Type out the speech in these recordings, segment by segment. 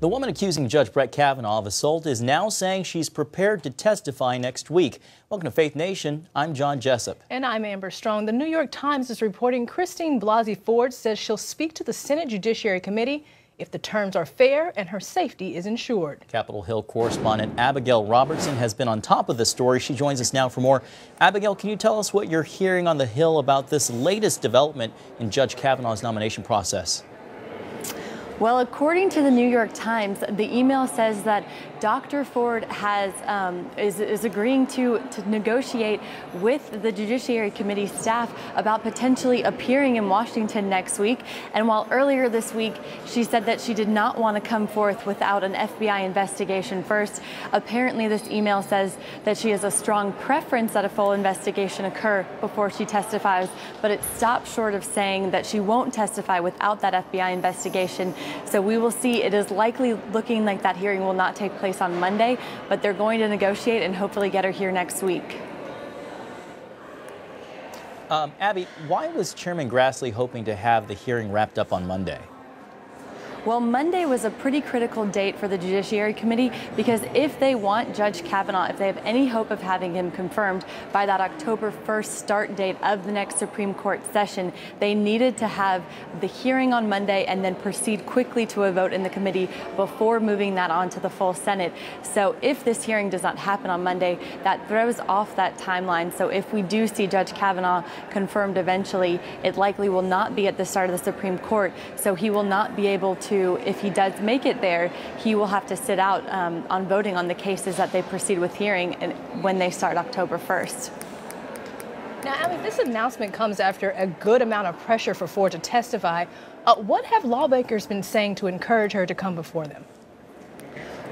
The woman accusing Judge Brett Kavanaugh of assault is now saying she's prepared to testify next week. Welcome to Faith Nation. I'm John Jessup. And I'm Amber Strong. The New York Times is reporting Blasey Ford says she'll speak to the Senate Judiciary Committee if the terms are fair and her safety is ensured. Capitol Hill correspondent Abigail Robertson has been on top of this story. She joins us now for more. Abigail, can you tell us what you're hearing on the Hill about this latest development in Judge Kavanaugh's nomination process? Well, according to the New York Times, the email says that Dr. Ford is agreeing to negotiate with the Judiciary Committee staff about potentially appearing in Washington next week. And while earlier this week she said that she did not want to come forth without an FBI investigation first, apparently this email says that she has a strong preference that a full investigation occur before she testifies, but it stops short of saying that she won't testify without that FBI investigation. So we will see. It is likely looking like that hearing will not take place on Monday, but they're going to negotiate and hopefully get her here next week. Abby, why was Chairman Grassley hoping to have the hearing wrapped up on Monday? Well, Monday was a pretty critical date for the Judiciary Committee because if they want Judge Cavanaugh, if they have any hope of having him confirmed by that October 1st start date of the next Supreme Court session, they needed to have the hearing on Monday and then proceed quickly to a vote in the committee before moving that on to the full Senate. So if this hearing does not happen on Monday, that throws off that timeline. So if we do see Judge Cavanaugh confirmed eventually, it likely will not be at the start of the Supreme Court. So he will not be able to, if he does make it there, he will have to sit out on voting on the cases that they proceed with hearing when they start October 1st. Now, Abby, this announcement comes after a good amount of pressure for Ford to testify. What have lawmakers been saying to encourage her to come before them?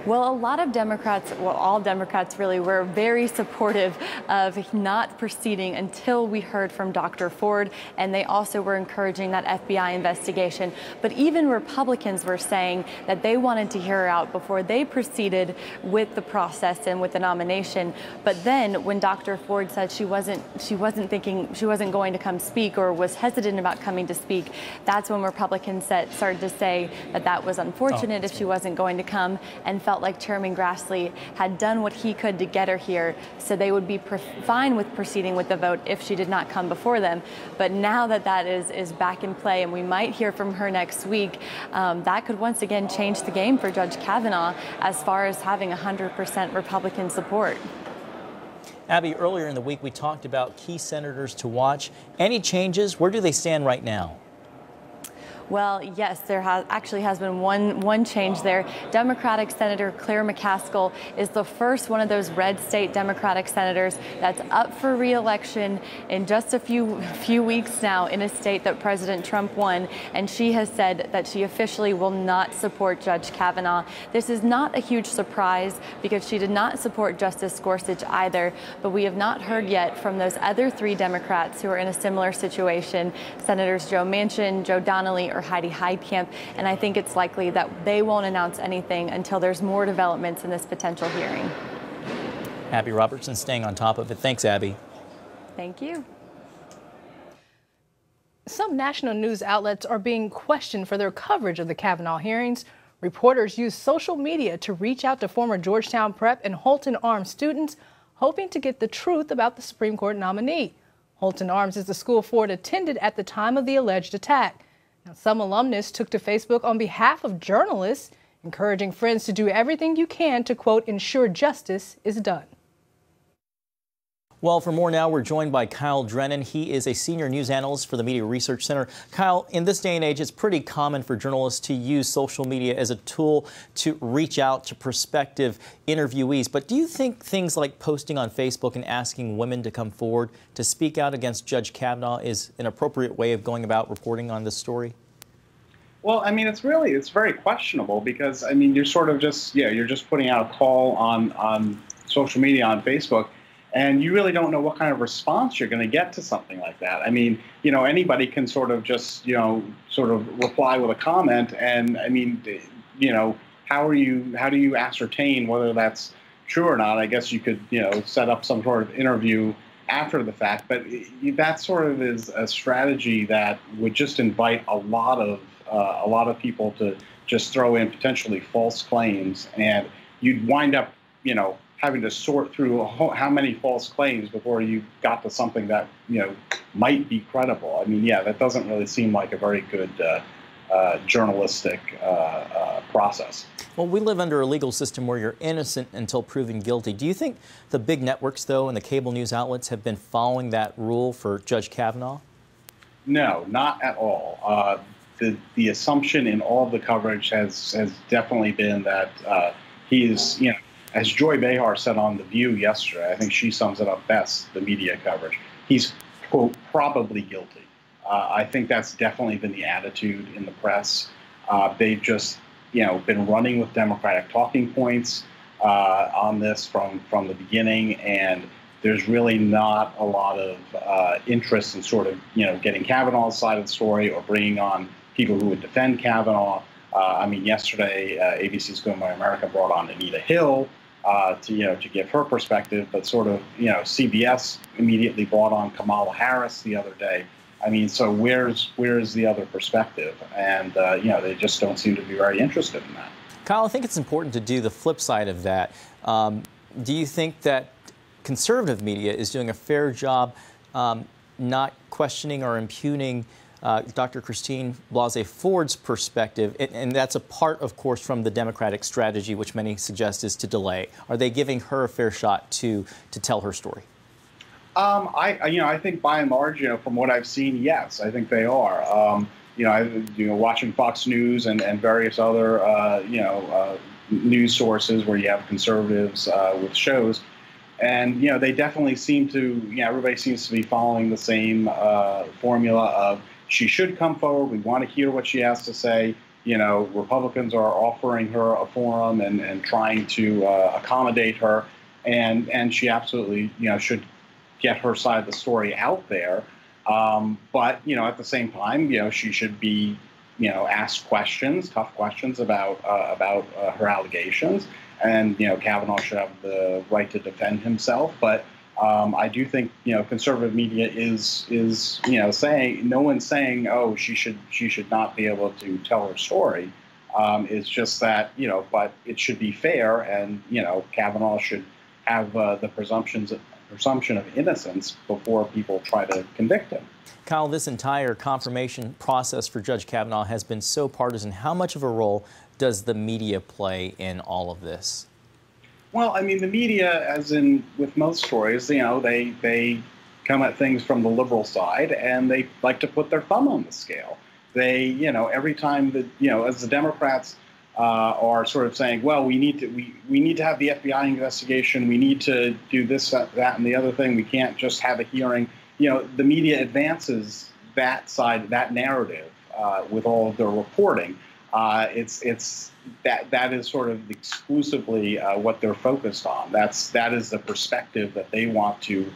Well, a lot of Democrats, well, all Democrats really, were very supportive of not proceeding until we heard from Dr. Ford, and they also were encouraging that FBI investigation. But even Republicans were saying that they wanted to hear her out before they proceeded with the process and with the nomination. But then when Dr. Ford said she wasn't going to come speak or was hesitant about coming to speak, that's when Republicans started to say that that was unfortunate if she wasn't going to come, and felt like Chairman Grassley had done what he could to get her here, so they would be fine with proceeding with the vote if she did not come before them. But now that that is back in play and we might hear from her next week, that could once again change the game for Judge Kavanaugh as far as having 100% Republican support. Abby, earlier in the week we talked about key senators to watch. Any changes? Where do they stand right now? Well, yes, there actually has been one change there. Democratic Senator Claire McCaskill is the first one of those red state Democratic senators that's up for re-election in just a few weeks now in a state that President Trump won, and she has said that she officially will not support Judge Kavanaugh. This is not a huge surprise because she did not support Justice Gorsuch either, but we have not heard yet from those other three Democrats who are in a similar situation, Senators Joe Manchin, Joe Donnelly, or Heidi Heitkamp, and I think it's likely that they won't announce anything until there's more developments in this potential hearing. Abby Robertson staying on top of it. Thanks, Abby. Thank you. Some national news outlets are being questioned for their coverage of the Kavanaugh hearings. Reporters use social media to reach out to former Georgetown Prep and Holton Arms students, hoping to get the truth about the Supreme Court nominee. Holton Arms is the school Ford attended at the time of the alleged attack. Now, some alumnus took to Facebook on behalf of journalists, encouraging friends to do everything you can to, quote, ensure justice is done. Well, for more now, we're joined by Kyle Drennan. He is a senior news analyst for the Media Research Center. Kyle, in this day and age, it's pretty common for journalists to use social media as a tool to reach out to prospective interviewees. But do you think things like posting on Facebook and asking women to come forward to speak out against Judge Kavanaugh is an appropriate way of going about reporting on this story? Well, I mean, it's very questionable because, I mean, you're sort of just, you're just putting out a call on social media, on Facebook, and you really don't know what kind of response you're going to get to something like that. I mean, anybody can sort of just, sort of reply with a comment, and I mean, how do you ascertain whether that's true or not? I guess you could, set up some sort of interview after the fact, but that sort of is a strategy that would just invite a lot of people to just throw in potentially false claims, and you'd wind up, having to sort through how many false claims before you got to something that, might be credible. I mean, yeah, that doesn't really seem like a very good journalistic process. Well, we live under a legal system where you're innocent until proven guilty. Do you think the big networks, though, and the cable news outlets have been following that rule for Judge Kavanaugh? No, not at all. The assumption in all of the coverage has definitely been that he is, as Joy Behar said on The View yesterday, I think she sums it up best, the media coverage, he's, quote, probably guilty. I think that's definitely been the attitude in the press. They've just, been running with Democratic talking points on this from the beginning, and there's really not a lot of interest in sort of, getting Kavanaugh's side of the story or bringing on people who would defend Kavanaugh. I mean, yesterday, ABC's Good Morning America brought on Anita Hill to give her perspective, but sort of, CBS immediately brought on Kamala Harris the other day. I mean, so where's the other perspective? And, they just don't seem to be very interested in that. Kyle, I think it's important to do the flip side of that. Do you think that conservative media is doing a fair job not questioning or impugning Dr. Christine Blasey Ford's perspective? And that's a part, of course, from the Democratic strategy, which many suggest is to delay. Are they giving her a fair shot to tell her story? I think by and large, from what I've seen, yes, I think they are. Watching Fox News and various other, news sources where you have conservatives with shows. And, they definitely seem to, everybody seems to be following the same formula of she should come forward. We want to hear what she has to say. Republicans are offering her a forum and trying to accommodate her. And she absolutely, should get her side of the story out there. But, at the same time, she should be, asked questions, tough questions about her allegations. And, Kavanaugh should have the right to defend himself. But I do think, conservative media is saying, no one's saying, oh, she should not be able to tell her story. It's just that, but it should be fair. And, Kavanaugh should have the presumption of innocence before people try to convict him. Kyle, this entire confirmation process for Judge Kavanaugh has been so partisan. How much of a role does the media play in all of this? Well, I mean, the media, as in with most stories, they come at things from the liberal side, and they like to put their thumb on the scale. They, every time that, as the Democrats are sort of saying, well, we need to have the FBI investigation. We need to do this, that, and the other thing. We can't just have a hearing. The media advances that side, that narrative with all of their reporting. It's that is sort of exclusively what they're focused on. That is the perspective that they want to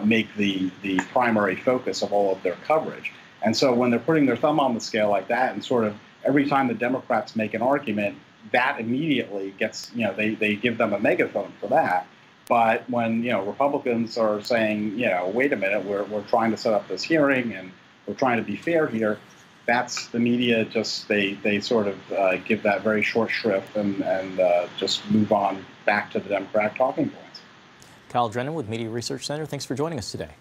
make the primary focus of all of their coverage. And so when they're putting their thumb on the scale like that, and sort of every time the Democrats make an argument, that immediately gets, they give them a megaphone for that. But when, Republicans are saying, wait a minute, we're trying to set up this hearing and we're trying to be fair here, that's the media just, they sort of give that very short shrift and just move on back to the Democratic talking points. Kyle Drennan with Media Research Center, thanks for joining us today.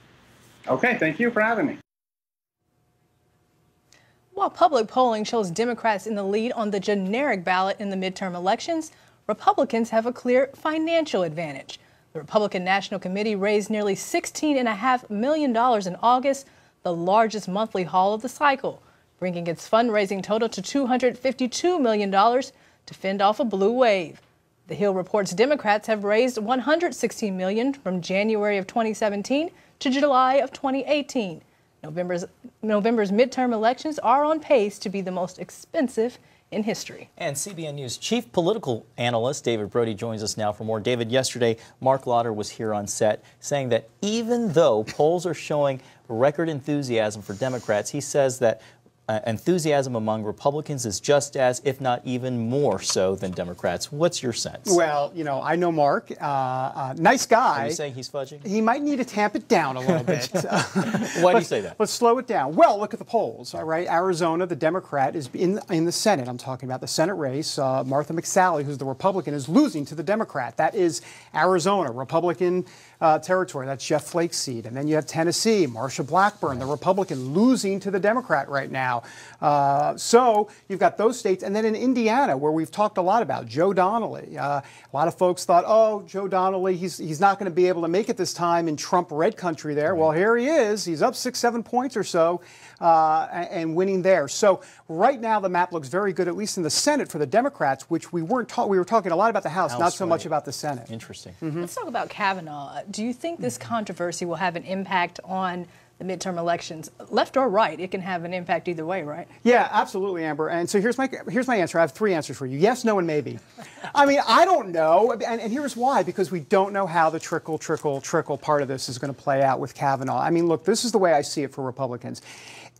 Okay, thank you for having me. While public polling shows Democrats in the lead on the generic ballot in the midterm elections, Republicans have a clear financial advantage. The Republican National Committee raised nearly $16.5 million in August, the largest monthly haul of the cycle, bringing its fundraising total to $252 million to fend off a blue wave. The Hill reports Democrats have raised $116 million from January of 2017 to July of 2018. November's midterm elections are on pace to be the most expensive in history. And CBN News chief political analyst David Brody joins us now for more. David, yesterday, Mark Lauder was here on set saying that even though polls are showing record enthusiasm for Democrats, he says that enthusiasm among Republicans is just as, if not even more so than Democrats. What's your sense? Well, you know, I know Mark, nice guy. Are you saying he's fudging? He might need to tamp it down a little bit. Why do you say that? Let's slow it down. Well, look at the polls, all right? Arizona, the Democrat, is in the Senate. I'm talking about the Senate race. Martha McSally, who's the Republican, is losing to the Democrat. That is Arizona, Republican territory. That's Jeff Flake's seat. And then you have Tennessee, Marsha Blackburn, the Republican, losing to the Democrat right now. So you've got those states. And then in Indiana, where we've talked a lot about Joe Donnelly. A lot of folks thought, oh, Joe Donnelly, he's not going to be able to make it this time in Trump red country there. Well, here he is. He's up 6-7 points or so and winning there. So right now the map looks very good, at least in the Senate for the Democrats, which we were talking a lot about the House, not so much about the Senate. Interesting. Let's talk about Kavanaugh. Do you think this controversy will have an impact on the midterm elections, left or right? It can have an impact either way, right? Yeah, absolutely, Amber. And so here's my answer. I have 3 answers for you: yes, no, and maybe. I mean, I don't know, and here's why: because we don't know how the trickle part of this is going to play out with Kavanaugh. I mean, look, this is the way I see it for Republicans.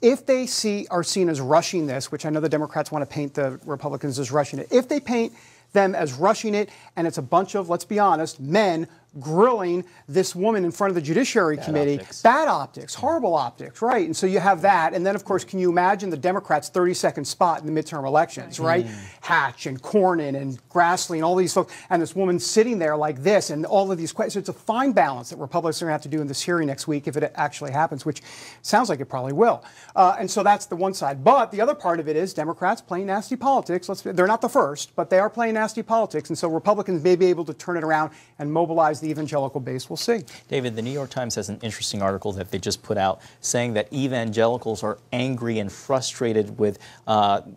If they are seen as rushing this, which I know the Democrats want to paint the Republicans as rushing it, if they paint them as rushing it, and it's a bunch of, let's be honest, men grilling this woman in front of the Judiciary Committee. Bad optics, horrible optics, right? And so you have that. And then, of course, can you imagine the Democrats' 32nd spot in the midterm elections, right? Hatch and Cornyn and Grassley and all these folks, and this woman sitting there like this, and all of these questions. So it's a fine balance that Republicans are going to have to do in this hearing next week if it actually happens, which sounds like it probably will. And so that's the one side. But the other part of it is Democrats playing nasty politics. They're not the first, but they are playing nasty politics. And so Republicans may be able to turn it around and mobilize the evangelical base. We'll see. David, the New York Times has an interesting article that they just put out saying that evangelicals are angry and frustrated with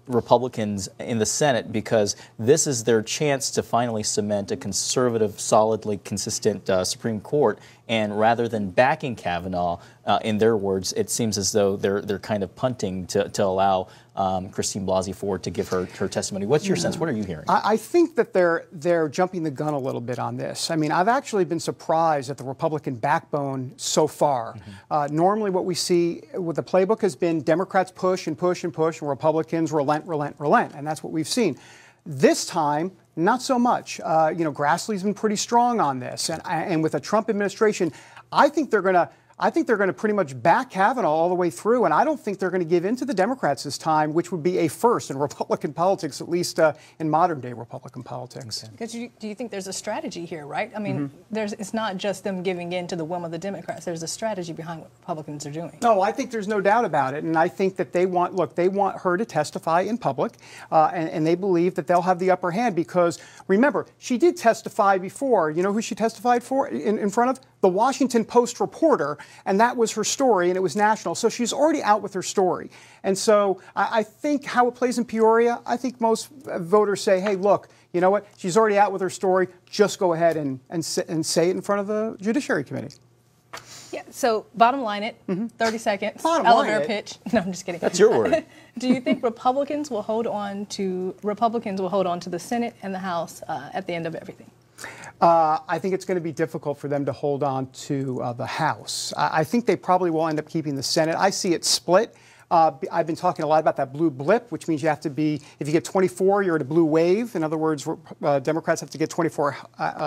Republicans in the Senate because this is their chance to finally cement a conservative, solidly consistent Supreme Court. And rather than backing Kavanaugh, in their words, it seems as though they're kind of punting to allow Christine Blasey Ford to give her testimony. What's your sense? What are you hearing? I think that they're jumping the gun a little bit on this. I mean, I've actually been surprised at the Republican backbone so far. Normally what we see with the playbook has been Democrats push and push and push, and Republicans relent, and that's what we've seen. This time, not so much. You know, Grassley's been pretty strong on this, and with the Trump administration, I think they're going to pretty much back Kavanaugh all the way through, and I don't think they're going to give in to the Democrats this time, which would be a first in Republican politics, at least in modern-day Republican politics. Okay. Because do you think there's a strategy here, right? I mean, it's not just them giving in to the whim of the Democrats. There's a strategy behind what Republicans are doing. No, I think there's no doubt about it, and I think that they want her to testify in public, and they believe that they'll have the upper hand because, remember, she did testify before. You know who she testified for in front of? The Washington Post reporter, and that was her story, and it was national. So she's already out with her story. And so I think how it plays in Peoria, I think most voters say, hey, look, you know what? She's already out with her story. Just go ahead and say it in front of the Judiciary Committee. Yeah, so bottom line it, 30 seconds, elevator pitch. No, I'm just kidding. That's your word. Do you think Republicans will hold on to the Senate and the House at the end of everything? I think it's going to be difficult for them to hold on to the House. I think they probably will end up keeping the Senate. I see it split. I've been talking a lot about that blue blip, which means you have to be, if you get 24, you're at a blue wave. In other words, Democrats have to get 24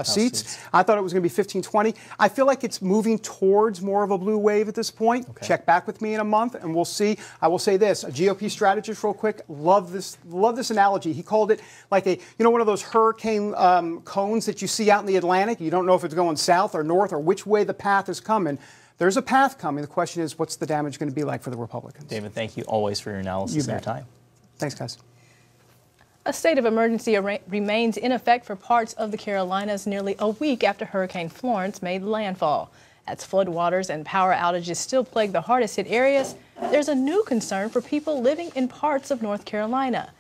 seats. I thought it was going to be 15, 20. I feel like it's moving towards more of a blue wave at this point. Okay. Check back with me in a month, and we'll see. I will say this, a GOP strategist real quick, love this analogy. He called it like one of those hurricane cones that you see out in the Atlantic. You don't know if it's going south or north or which way the path is coming. There's a path coming. The question is, what's the damage going to be like for the Republicans? David, thank you always for your analysis and your time. Thanks, guys. A state of emergency remains in effect for parts of the Carolinas nearly a week after Hurricane Florence made landfall. As floodwaters and power outages still plague the hardest hit areas, there's a new concern for people living in parts of North Carolina: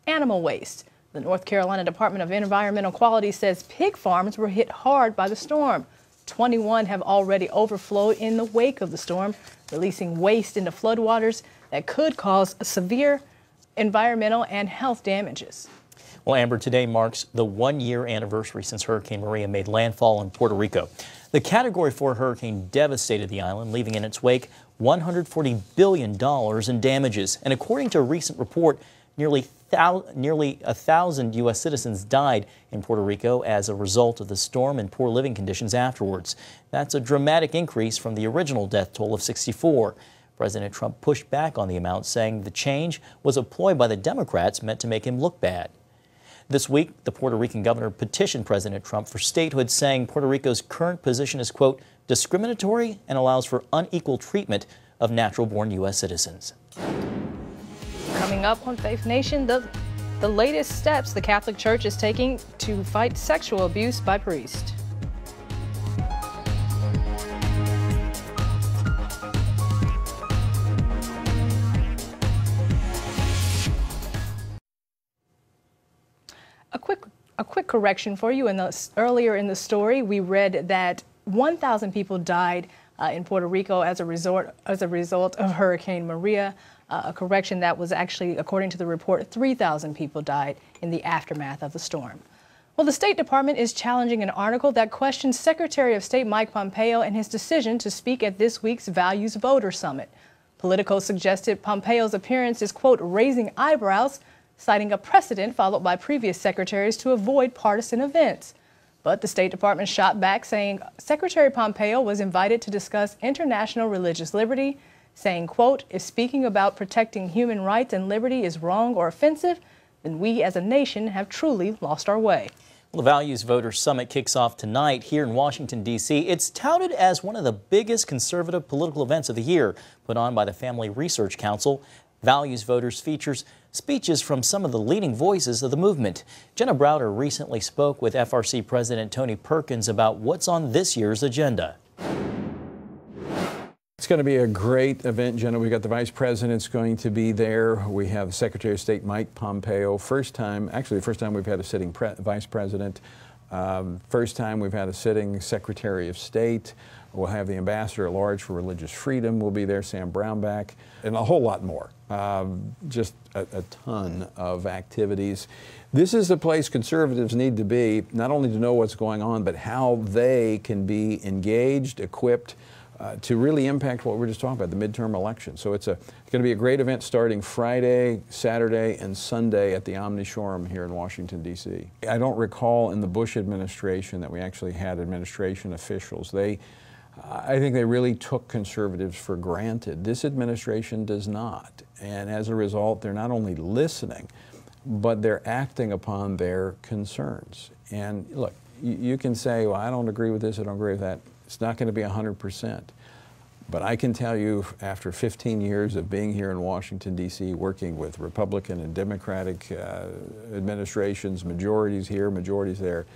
animal waste. The North Carolina Department of Environmental Quality says pig farms were hit hard by the storm. 21 have already overflowed in the wake of the storm, releasing waste into floodwaters that could cause severe environmental and health damages. Well, Amber, today marks the one-year anniversary since Hurricane Maria made landfall in Puerto Rico. The Category 4 hurricane devastated the island, leaving in its wake $140 billion in damages. And according to a recent report, nearly 1,000 U.S. citizens died in Puerto Rico as a result of the storm and poor living conditions afterwards. That's a dramatic increase from the original death toll of 64. President Trump pushed back on the amount, saying the change was a ploy by the Democrats meant to make him look bad. This week, the Puerto Rican governor petitioned President Trump for statehood, saying Puerto Rico's current position is, quote, discriminatory and allows for unequal treatment of natural-born U.S. citizens. Coming up on Faith Nation, the latest steps the Catholic Church is taking to fight sexual abuse by priests. A quick correction for you. Earlier in the story, we read that 1,000 people died in Puerto Rico as a result of Hurricane Maria. A correction that was actually, according to the report, 3,000 people died in the aftermath of the storm. Well, the State Department is challenging an article that questions Secretary of State Mike Pompeo and his decision to speak at this week's Values Voter Summit. Politico suggested Pompeo's appearance is, quote, raising eyebrows, citing a precedent followed by previous secretaries to avoid partisan events. But the State Department shot back, saying Secretary Pompeo was invited to discuss international religious liberty, saying, quote, if speaking about protecting human rights and liberty is wrong or offensive, then we as a nation have truly lost our way. Well, the Values Voter Summit kicks off tonight here in Washington, D.C. It's touted as one of the biggest conservative political events of the year, put on by the Family Research Council. Values Voters features speeches from some of the leading voices of the movement. Jenna Browder recently spoke with FRC President Tony Perkins about what's on this year's agenda. It's going to be a great event, Jenna. We've got the Vice President's going to be there. We have Secretary of State Mike Pompeo. First time we've had a sitting Vice President. First time we've had a sitting Secretary of State. We'll have the Ambassador at Large for Religious Freedom will be there, Sam Brownback, and a whole lot more. Just a ton of activities. This is the place conservatives need to be, not only to know what's going on, but how they can be engaged, equipped, to really impact what we're just talking about, the midterm election. So it's going to be a great event starting Friday, Saturday, and Sunday at the Omni Showroom here in Washington, D.C. I don't recall in the Bush administration that we actually had administration officials. I think they really took conservatives for granted. This administration does not. And as a result, they're not only listening, but they're acting upon their concerns. And look, you can say, well, I don't agree with this, I don't agree with that. It's not going to be 100%. But I can tell you, after 15 years of being here in Washington, D.C., working with Republican and Democratic administrations, majorities here, majorities there,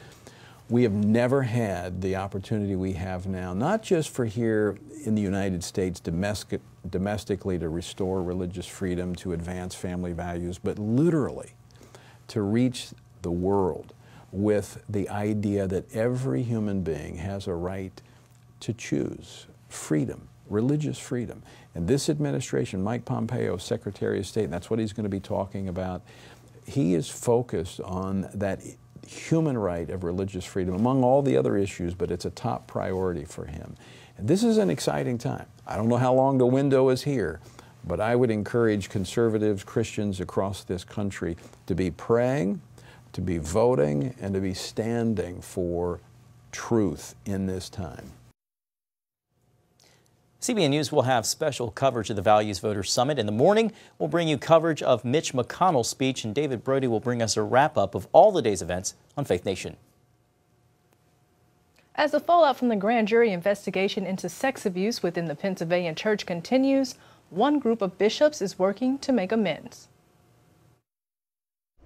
we have never had the opportunity we have now, not just for here in the United States domestically to restore religious freedom, to advance family values, but literally to reach the world with the idea that every human being has a right to choose freedom, religious freedom. And this administration, Mike Pompeo, Secretary of State, and that's what he's going to be talking about, he is focused on that human right of religious freedom among all the other issues, but it's a top priority for him. And this is an exciting time. I don't know how long the window is here, but I would encourage conservatives, Christians across this country to be praying, to be voting, and to be standing for truth in this time. CBN News will have special coverage of the Values Voters Summit. In the morning, we'll bring you coverage of Mitch McConnell's speech, and David Brody will bring us a wrap-up of all the day's events on Faith Nation. As the fallout from the grand jury investigation into sex abuse within the Pennsylvania church continues, one group of bishops is working to make amends.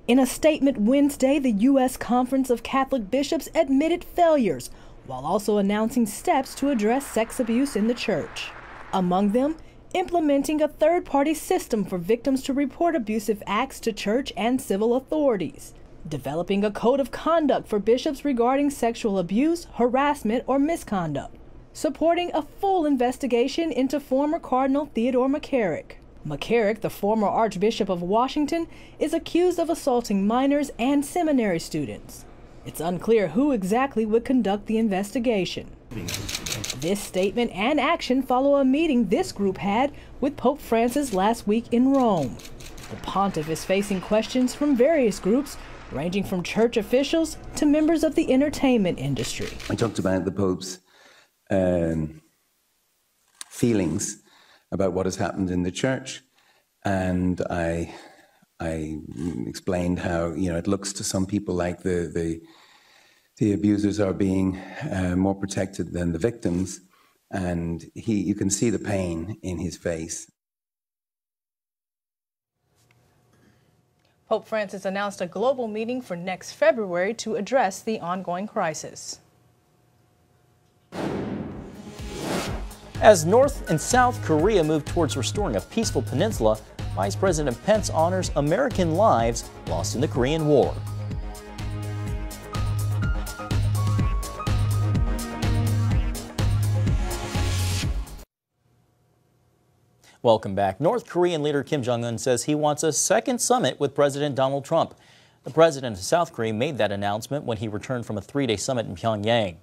In a statement Wednesday, the U.S. Conference of Catholic Bishops admitted failures, while also announcing steps to address sex abuse in the church. Among them, implementing a third-party system for victims to report abusive acts to church and civil authorities, developing a code of conduct for bishops regarding sexual abuse, harassment, or misconduct, supporting a full investigation into former Cardinal Theodore McCarrick, McCarrick, the former Archbishop of Washington, is accused of assaulting minors and seminary students. It's unclear who exactly would conduct the investigation. This statement and action follow a meeting this group had with Pope Francis last week in Rome. The pontiff is facing questions from various groups, ranging from church officials to members of the entertainment industry. I talked about the Pope's feelings about what has happened in the church, and I explained how, you know, it looks to some people like the abusers are being more protected than the victims, and you can see the pain in his face. Pope Francis announced a global meeting for next February to address the ongoing crisis. As North and South Korea move towards restoring a peaceful peninsula, Vice President Pence honors American lives lost in the Korean War. Welcome back. North Korean leader Kim Jong-un says he wants a second summit with President Donald Trump. The president of South Korea made that announcement when he returned from a three-day summit in Pyongyang.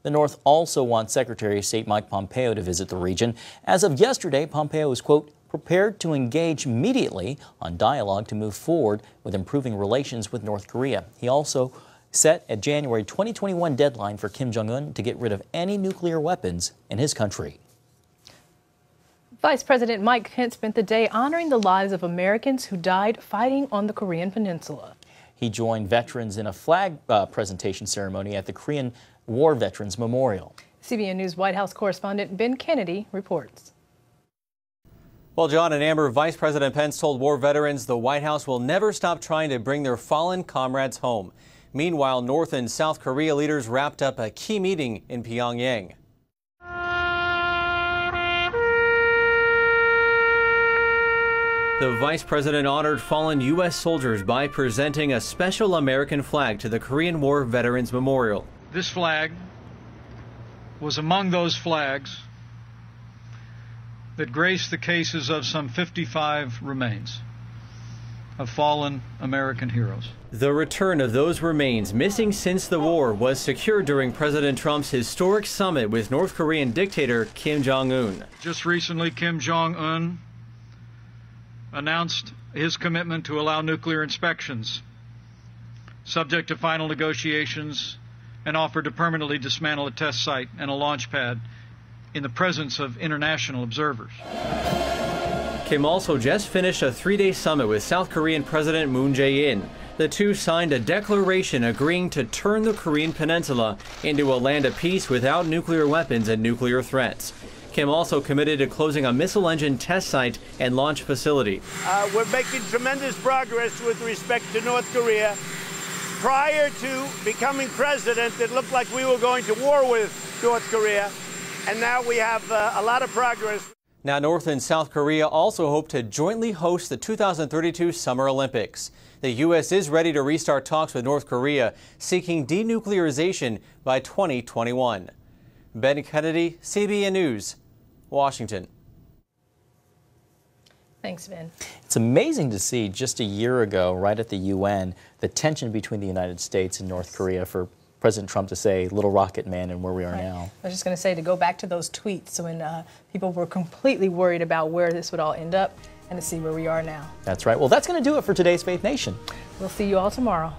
The North also wants Secretary of State Mike Pompeo to visit the region. As of yesterday, Pompeo is, quote, prepared to engage immediately on dialogue to move forward with improving relations with North Korea. He also set a January 2021 deadline for Kim Jong-un to get rid of any nuclear weapons in his country. Vice President Mike Pence spent the day honoring the lives of Americans who died fighting on the Korean Peninsula. He joined veterans in a flag presentation ceremony at the Korean War Veterans Memorial. CBN News White House correspondent Ben Kennedy reports. Well, John and Amber, Vice President Pence told war veterans the White House will never stop trying to bring their fallen comrades home. Meanwhile, North and South Korea leaders wrapped up a key meeting in Pyongyang. The vice president honored fallen U.S. soldiers by presenting a special American flag to the Korean War Veterans Memorial. This flag was among those flags that graced the cases of some 55 remains of fallen American heroes. The return of those remains missing since the war was secured during President Trump's historic summit with North Korean dictator Kim Jong-un. Just recently, Kim Jong-un announced his commitment to allow nuclear inspections, subject to final negotiations, and offered to permanently dismantle a test site and a launch pad in the presence of international observers. Kim also just finished a three-day summit with South Korean President Moon Jae-in. The two signed a declaration agreeing to turn the Korean peninsula into a land of peace without nuclear weapons and nuclear threats. Kim also committed to closing a missile engine test site and launch facility. We're making tremendous progress with respect to North Korea. Prior to becoming president, it looked like we were going to war with North Korea, and now we have a lot of progress. Now, North and South Korea also hope to jointly host the 2032 Summer Olympics. The U.S. is ready to restart talks with North Korea, seeking denuclearization by 2021. Ben Kennedy, CBN News, Washington. Thanks, Ben. It's amazing to see just a year ago, right at the UN, the tension between the United States and North Korea for President Trump to say little rocket man and where we are now. I was just going to say, to go back to those tweets when people were completely worried about where this would all end up and to see where we are now. That's right. Well, that's going to do it for today's Faith Nation. We'll see you all tomorrow.